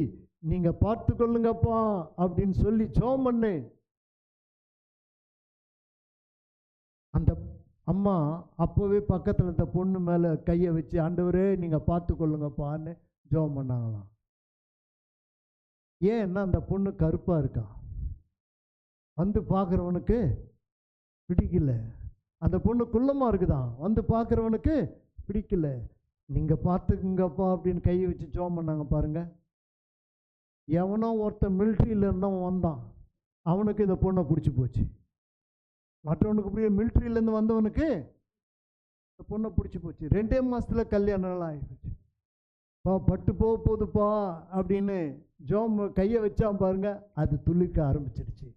நீங்கள் பார்த்து கொள்ளுங்கப்பா அப்படின்னு சொல்லி ஜெபம் பண்ணு. அந்த அம்மா அப்போவே பக்கத்தில் இருந்த பொண்ணு மேலே கையை வச்சு, ஆண்டவரே நீங்கள் பார்த்து கொள்ளுங்கப்பான்னு ஜெபம் பண்ணாங்களாம். ஏன்னா அந்த பொண்ணு கருப்பாக இருக்கா. வந்து பார்க்குறவனுக்கு பிடிக்கல. அந்த பொண்ணு குள்ளமாக இருக்குதான், வந்து பார்க்குறவனுக்கு பிடிக்கல. நீங்கள் பார்த்துக்குங்கப்பா அப்படின்னு கையை வச்சு ஜெபம் பண்ணாங்க பாருங்க. எவனோ ஒருத்தன் மிலிட்ரியில் இருந்தவன் வந்தான், அவனுக்கு இந்த பொண்ணை பிடிச்சி போச்சு. மற்றவனுக்கு இப்படியே மிலிட்ரியிலேருந்து வந்தவனுக்கு இந்த பொண்ணை பிடிச்சி போச்சு. 2 மாதத்தில் கல்யாணம் ஆகிப்போச்சு. பட்டு போக போகுதுப்பா அப்படின்னு கையை வச்சான் பாருங்க, அது துளிக்க ஆரம்பிச்சிடுச்சு.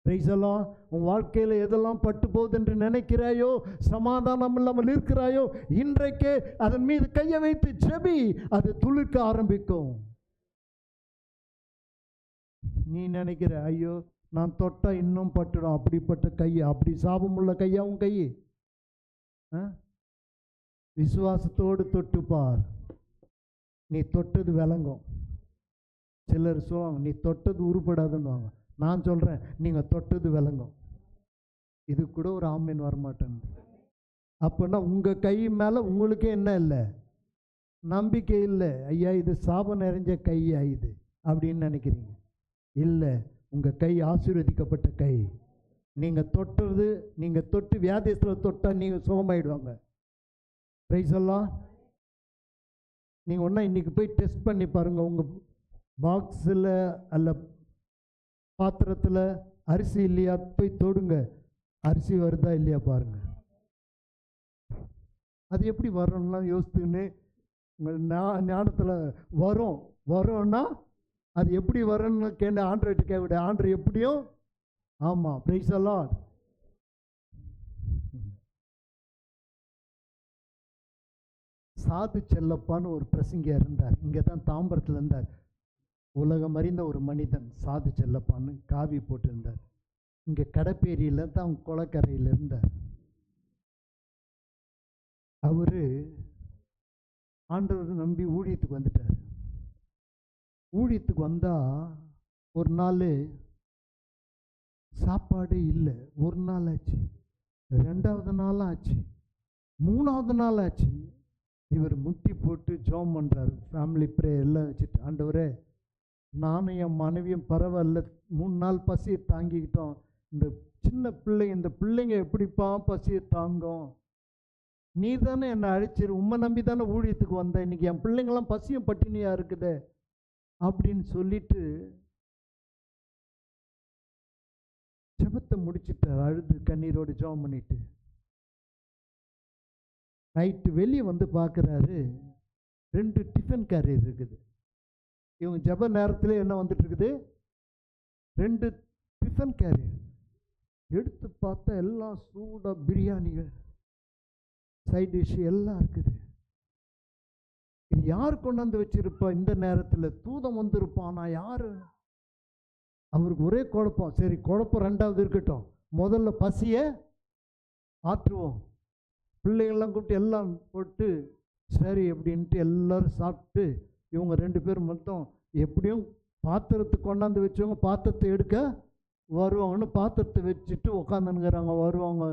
Price the Lord. உன் வாழ்க்கையில் எதெல்லாம் பட்டு போகுது என்று நினைக்கிறாயோ, சமாதானம் இல்லாமல் இருக்கிறாயோ, இன்றைக்கே அதன் மீது கையை வைத்து ஜெபி, அது துளிக்க ஆரம்பிக்கும். நீ நினைக்கிற, ஐயோ நான் தொட்டா இன்னும் பட்டுடும், அப்படிப்பட்ட கையை, அப்படி சாபமுள்ள கையா உன் கை? விசுவாசத்தோடு தொட்டுப்பார், நீ தொட்டது விளங்கும். சிலர் சொல்லுவாங்க நீ தொட்டது உருப்படாதுன்னு. நான் சொல்கிறேன், நீங்கள் தொட்டது விளங்கும். இது கூட ஒரு ஆமீன் வரமாட்டேன். அப்படின்னா உங்கள் கை மேலே உங்களுக்கே என்ன இல்லை, நம்பிக்கை இல்லை. ஐயா இது சாபம் நிறைஞ்ச கையா இது அப்படின்னு நினைக்கிறீங்க. இல்லை, உங்கள் கை ஆசீர்வதிக்கப்பட்ட கை. நீங்கள் தொட்டுறது, நீங்கள் தொட்டு வியாதியத்தில் தொட்டால் நீங்கள் சுகமாயிடுவாங்க. பிரைஸ் எல்லாம் நீங்கள் ஒன்றா இன்றைக்கி போய் டெஸ்ட் பண்ணி பாருங்கள். பாக்ஸில் அல்ல பாத்திரத்தில் அரிசி இல்லையா, போய் தொடுங்க, அரிசி வருதா இல்லையா பாருங்க. அது எப்படி வரணும்லாம் யோசித்துன்னு உங்கள் ஞானத்தில் வரும்னா அது எப்படி வரணும்னு கேட்ட ஆண்டர்கிட்ட கேட்க, ஆண்டர் எப்படியும் ஆமாம். Price the Lord. சாது செல்லப்பான்னு ஒரு பிரசங்கியார் இருந்தார், இங்கே தான் தாம்பரத்தில் இருந்தார். உலகம் அறிந்த ஒரு மனிதன், சாது செல்லப்பான்னு காவி போட்டிருந்தார். இங்கே கடப்பேரியில் தான் குளக்கரையில் இருந்தார். அவர் ஆண்டவர் நம்பி ஊழியத்துக்கு வந்துட்டார். ஊழியத்துக்கு வந்தால் ஒரு நாள் சாப்பாடு இல்லை. ஒரு நாள் ஆச்சு, 2வது நாள் ஆச்சு, 3வது நாள் ஆச்சு. இவர் முட்டி போட்டு ஜெபம் பண்ணுறாரு. ஃபேமிலி ப்ரேயர் எல்லாம் வச்சுட்டு, ஆண்டவரே நானும் என் மனைவியும் பரவாயில்ல, 3 நாள் பசியை தாங்கிக்கிட்டோம். இந்த சின்ன இந்த பிள்ளைங்க எப்படிப்பா பசியை தாங்கும்? நீ தானே என்னை அழைச்சிரு, உண்மை நம்பி தானே ஊழியத்துக்கு வந்தேன், இன்னைக்கு என் பிள்ளைங்களாம் பசியும் பட்டினியாக இருக்குது அப்படின்னு சொல்லிட்டு ஜெபத்தை முடிச்சுட்டார். அழுது கண்ணீரோடு ஜெபம் பண்ணிட்டு நைட்டு வெளியே வந்து பார்க்குறாரு, 2 டிஃபன் கேரியர் இருக்குது. இவங்க ஜெப நேரத்தில் என்ன வந்துட்டு இருக்குது, 2 டிஃபன் கேரியர். எடுத்து பார்த்தா எல்லாம் சூடாக பிரியாணிகள், சைட் டிஷ் எல்லாம் இருக்குது. இது யார் கொண்டாந்து வச்சிருப்பா இந்த நேரத்தில்? தூதம் வந்திருப்பானா யாரு? அவருக்கு ஒரே குழப்பம். சரி, குழப்பம் 2வது இருக்கட்டும், முதல்ல பசியை ஆற்றுவோம். பிள்ளைகள்லாம் கூப்பிட்டு எல்லாம் போட்டு சரி அப்படின்ட்டு எல்லாரும் சாப்பிட்டு, இவங்க 2 பேர் மட்டும் எப்படியும் பாத்திரத்துக்கு கொண்டாந்து வச்சவங்க பாத்திரத்தை எடுக்க வருவாங்கன்னு பாத்திரத்தை வச்சுட்டு உட்காந்துனுங்கிறாங்க. வருவாங்க.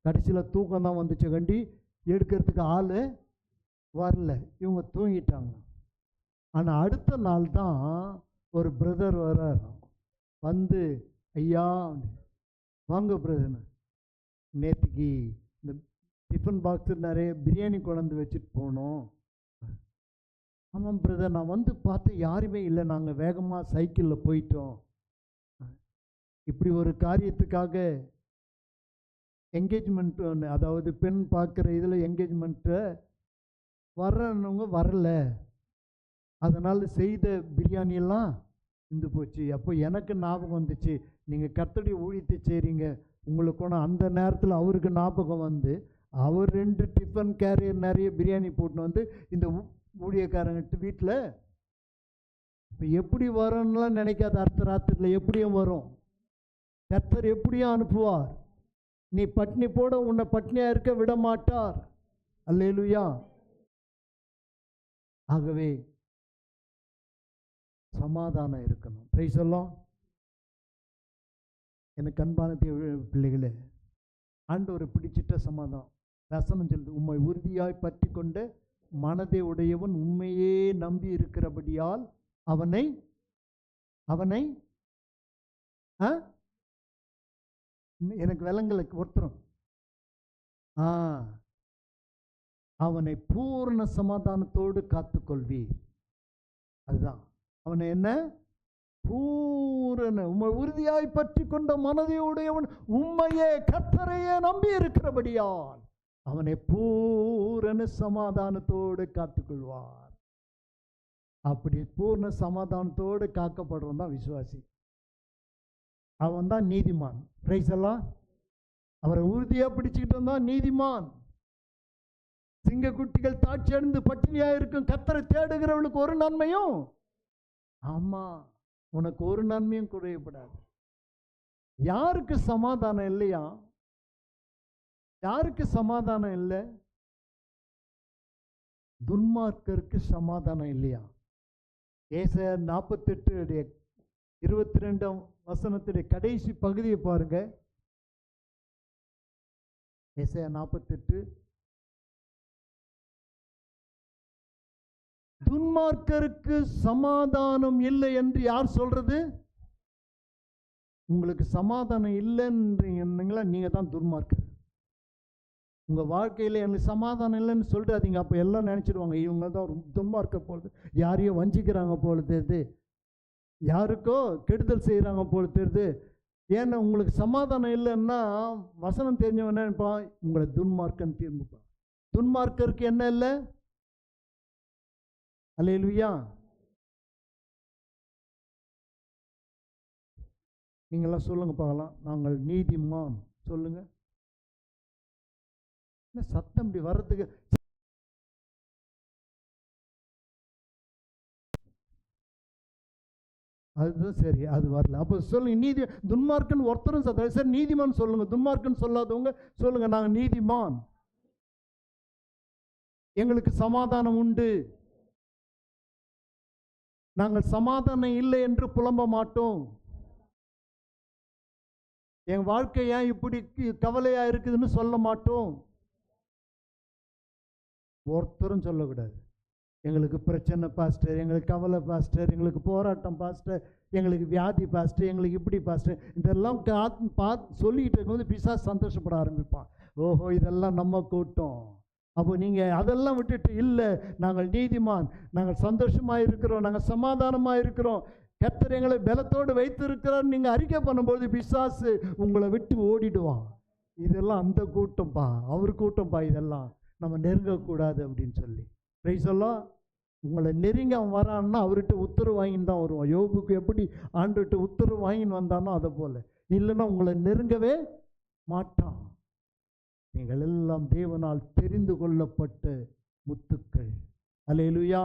கடைசியில் தூக்கம் தான் வந்துச்சு, கண்டி எடுக்கிறதுக்கு ஆள் வரல. இவங்க தூங்கிட்டாங்க. ஆனால் அடுத்த நாள் தான் ஒரு பிரதர் வர்றார். வந்து, ஐயா வாங்க பிரதர், நேற்றுக்கு இந்த டிஃபன் பாக்ஸு நிறைய பிரியாணி கொண்டாந்து வச்சுட்டு போனோம். ஆமாம் பிரதர், நான் வந்து பார்த்தேன் யாருமே இல்லை, நாங்கள் வேகமாக சைக்கிளில் போயிட்டோம். இப்படி ஒரு காரியத்துக்காக என்கேஜ்மெண்ட் ஒன்று, அதாவது பெண் பார்க்குற இதில் என்கேஜ்மெண்ட்டை வர்றவங்க வரல, அதனால் செய்த பிரியாணியெல்லாம் இருந்து போச்சு. அப்போ எனக்கு ஞாபகம் வந்துச்சு, நீங்கள் கர்த்தருடைய ஊழியத்தை செய்கிறீங்க, உங்களுக்கு ஒன்று. அந்த நேரத்தில் அவருக்கு ஞாபகம் வந்து அவர் 2 டிஃபன் கேரியர் நிறைய பிரியாணி போட்டுன்னு வந்து இந்த ஊழியக்காரங்கிட்ட வீட்டில். இப்போ எப்படி வரும்னுலாம் நினைக்காத, அடுத்த ராத்திரியில் எப்படியும் வரும். கர்த்தர் எப்படியும் அனுப்புவார். நீ பட்னி போட உன்னை பட்னியாக இருக்க விட மாட்டார். அல்லேலூயா. ஆகவே சமாதானம் இருக்கணும். Price the Lord. எனக்கு அன்பான பிள்ளைகளே, ஆண்டவரை பிடிச்சிட்ட சமாதானம். வசனம் சொல்லுது, உம்மை உறுதியாய் பற்றி கொண்ட மனதை உடையவன் உண்மையே நம்பி இருக்கிறபடியால் அவனை அவனை எனக்கு விலங்களுக்கு ஒருத்தரும் அவனை பூர்ண சமாதானத்தோடு காத்துக்கொள்வீர். அதுதான் அவனை என்ன பூரண உம்மை உறுதியாய் பற்றி கொண்ட மனதை உடையவன் உம்மையே கர்த்தரையே நம்பி இருக்கிறபடியால் அவனை பூரண சமாதானத்தோடு காத்துக்கொள்வார். அப்படி பூர்ண சமாதானத்தோடு காக்கப்படுறவன் தான் விசுவாசி. அவன் தான் நீதிமான். பிரைஸ் எல்லாம் அவரை உறுதியா பிடிச்சுக்கிட்டு வந்தான் நீதிமான். சிங்கக்குட்டிகள் தாட்சி அடைந்து பட்டினியா இருக்கும் கர்த்தரை தேடுகிறவளுக்கு ஒரு நன்மையும், ஆமா உனக்கு ஒரு நன்மையும் குறையப்படாது. யாருக்கு சமாதானம் இல்லையா? யாருக்கு சமாதானம் இல்லை? துன்மார்க்கருக்கு சமாதானம் இல்லையா? ஏசாயா 48:22 கடைசி பகுதியை பாருங்க. ஏசாயா 48. துன்மார்க்கருக்கு சமாதானம் இல்லை என்று யார் சொல்றது? உங்களுக்கு சமாதானம் இல்லைன்றீங்களா, நீங்க தான் துன்மார்க்கர். உங்க வாழ்க்கையில எனக்கு சமாதானம் இல்லைன்னு சொல்றாதீங்க. அப்ப எல்லாம் நினைச்சிடுவாங்க இவங்க தான் துன்மார்க்க போலுது, யாரையும் வஞ்சிக்கிறாங்க போலுது. யாருக்கோ கெடுதல் செய்கிறாங்க போல தெரியுது. ஏன்னா உங்களுக்கு சமாதானம் இல்லைன்னா வசனம் தெரிஞ்சவன் என்ன நினைப்பான்? உங்களை துன்மார்க்கன் தீர்ந்துப்பான். துன்மார்க்கருக்கு என்ன இல்லை? அல்லேலூயா. நீங்களாம் சொல்லுங்க பார்க்கலாம், நாங்கள் நீதிமான் சொல்லுங்க. என்ன சத்தம் இப்படி வர்றதுக்கு? அதுதான் சரி, அது வரல. அப்போ சொல்லுங்க, நீதி துன்மார்க்கன் ஒருத்தரும் சரி, நீதிமான் சொல்லுங்க. துன்மார்க்கன் சொல்லாதவங்க சொல்லுங்க, நாங்கள் நீதிமான், எங்களுக்கு சமாதானம் உண்டு, நாங்கள் சமாதானம் இல்லை என்று புலம்ப மாட்டோம், என் வாழ்க்கை ஏன் இப்படி கவலையா இருக்குதுன்னு சொல்ல மாட்டோம். ஒருத்தரும் சொல்லக்கூடாது, எங்களுக்கு பிரச்சனை பாஸ்டர், எங்களுக்கு கவலை பாஸ்டர், எங்களுக்கு போராட்டம் பாஸ்டர், எங்களுக்கு வியாதி பாஸ்டர், எங்களுக்கு இப்படி பாஸ்டர், இதெல்லாம் சொல்லிக்கிட்டு இருக்கும்போது பிசாசு சந்தோஷப்பட ஆரம்பிப்பான். ஓஹோ, இதெல்லாம் நம்ம கூட்டம். அப்போ நீங்கள் அதெல்லாம் விட்டுட்டு, இல்லை நாங்கள் நீதிமான், நாங்கள் சந்தோஷமாக இருக்கிறோம், நாங்கள் சமாதானமாக இருக்கிறோம், கர்த்தர் எங்களை பலத்தோடு வைத்திருக்கிறார் நீங்கள் அறிக்கை பண்ணும்போது பிசாசு உங்களை விட்டு ஓடிடுவான். இதெல்லாம் அந்த கூட்டம்ப்பா, அவர் கூட்டம்ப்பா, இதெல்லாம் நம்ம நெருங்கக்கூடாது அப்படின்னு சொல்லி. பிரைஸ் எல்லாம் உங்களை நெருங்கி அவன் வரான்னா அவர்கிட்ட உத்தரவு வாங்கின்னு தான் வருவான். யோபுக்கு எப்படி ஆண்டுகிட்ட உத்தரவு வாங்கின்னு வந்தானோ அதை போல், இல்லைன்னா உங்களை நெருங்கவே மாட்டான். நீங்கள் எல்லாம் தேவனால் தெரிந்து கொள்ளப்பட்ட முத்துக்கள். அல்லேலூயா.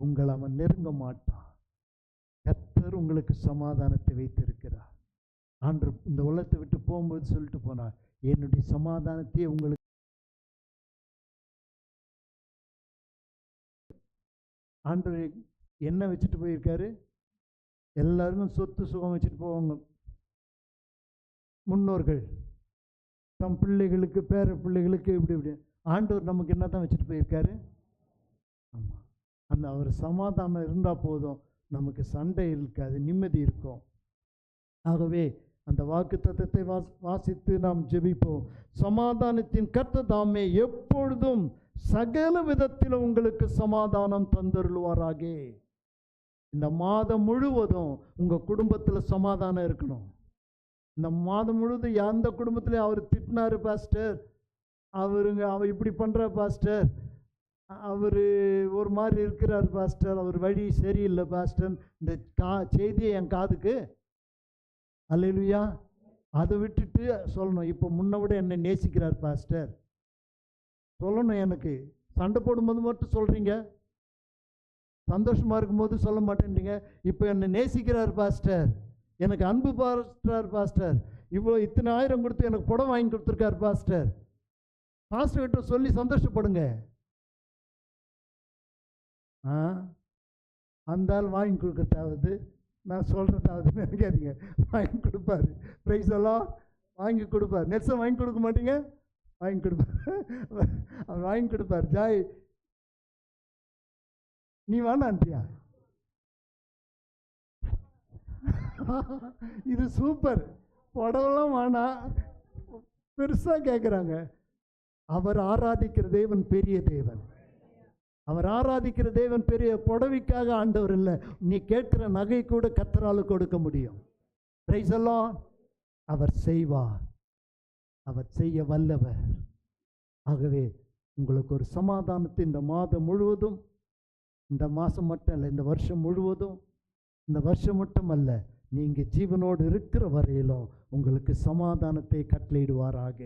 உங்களை அவன் நெருங்க மாட்டான். கர்த்தர் உங்களுக்கு சமாதானத்தை வைத்திருக்கிறார். ஆண்டு இந்த உலகத்தை விட்டு போகும்போது சொல்லிட்டு போனார், என்னுடைய சமாதானத்தையே உங்களுக்கு. ஆண்டவர் என்ன வச்சுட்டு போயிருக்காரு? எல்லாருக்கும் சொத்து சுகம் வச்சுட்டு போவாங்க. முன்னோர்கள் தம் பிள்ளைகளுக்கு, பேர பிள்ளைகளுக்கு, இப்படி இப்படி. ஆண்டவர் நமக்கு என்ன தான் வச்சுட்டு போயிருக்காரு? ஆமாம், அந்த அவர் சமாதானம் இருந்தால் போதும், நமக்கு சண்டை இருக்காது, நிம்மதி இருக்கும். ஆகவே அந்த வாக்கு தத்தத்தை வாசித்து நாம் ஜெபிப்போம். சமாதானத்தின் கர்த்தர் தாமே எப்பொழுதும் சகல விதத்திலும் உங்களுக்கு சமாதானம் தந்தருள்வாராக. இந்த மாதம் முழுவதும் உங்கள் குடும்பத்தில் சமாதானம் இருக்கணும். இந்த மாதம் முழுவதும் எந்த குடும்பத்திலையும் அவர் திட்டினார் பாஸ்டர், அவர் இப்படி பண்ணுற பாஸ்டர், அவர் ஒரு மாதிரி இருக்கிறார் பாஸ்டர், அவர் வழி சரியில்லை பாஸ்டர், இந்த செய்தியை என் காதுக்கு, அல்லேலூயா, அதை விட்டுட்டு சொல்லணும், இப்போ முன்ன விட என்னை நேசிக்கிறார் பாஸ்டர் சொல்லணும். எனக்கு சண்டை போடும்போது மட்டும் சொல்கிறீங்க, சந்தோஷமாக இருக்கும்போது சொல்ல மாட்டேன்றீங்க. இப்போ என்னை நேசிக்கிறார் பாஸ்டர், எனக்கு அன்பு பாஸ்டர், பாஸ்டர் இவ்வளோ இத்தனை ஆயிரம் கொடுத்து எனக்கு புடவை வாங்கி கொடுத்துருக்கார் பாஸ்டர், பாஸ்டர் கிட்ட சொல்லி சந்தோஷப்படுங்க. அந்த ஆள் வாங்கி கொடுக்கறதாவது நான் சொல்கிறதாவது நினைக்காதீங்க, வாங்கி கொடுப்பாரு. ப்ரைஸ் எல்லாம் வாங்கி கொடுப்பார். நெட்ஸை வாங்கி கொடுக்க மாட்டீங்க, வாங்கி கொடுப்பார், அவர் வாங்கி கொடுப்பார். ஜாய் நீ வேணான்ட்டியா? இது சூப்பர், புடவெல்லாம் வேணாம், பெருசாக கேட்குறாங்க. அவர் ஆராதிக்கிற தேவன் பெரிய தேவன், அவர் ஆராதிக்கிற தேவன் பெரிய. புடவைக்காக ஆண்டவர் இல்லை, நீ கேட்கிற நகை கூட கர்த்தரால் கொடுக்க முடியும். பிரைஸ் எல்லாம் அவர் செய்வார், அவர் செய்ய வல்லவர். ஆகவே உங்களுக்கு ஒரு சமாதானத்தை இந்த மாதம் முழுவதும், இந்த மாதம் மட்டும் இல்லை, இந்த வருஷம் முழுவதும், இந்த வருஷம் மட்டும் அல்ல, நீங்கள் ஜீவனோடு இருக்கிற வரையிலும் உங்களுக்கு சமாதானத்தை கட்டளையிடுவாராக.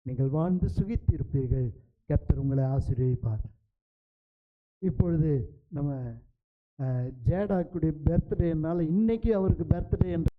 நீங்கள் வாழ்ந்து சுகித்திருப்பீர்கள். கர்த்தர் உங்களை ஆசீர்வதிப்பார். இப்பொழுது நம்ம ஜேடாக்குடைய பர்த்டேனால இன்னைக்கு அவருக்கு பர்த்டே என்ற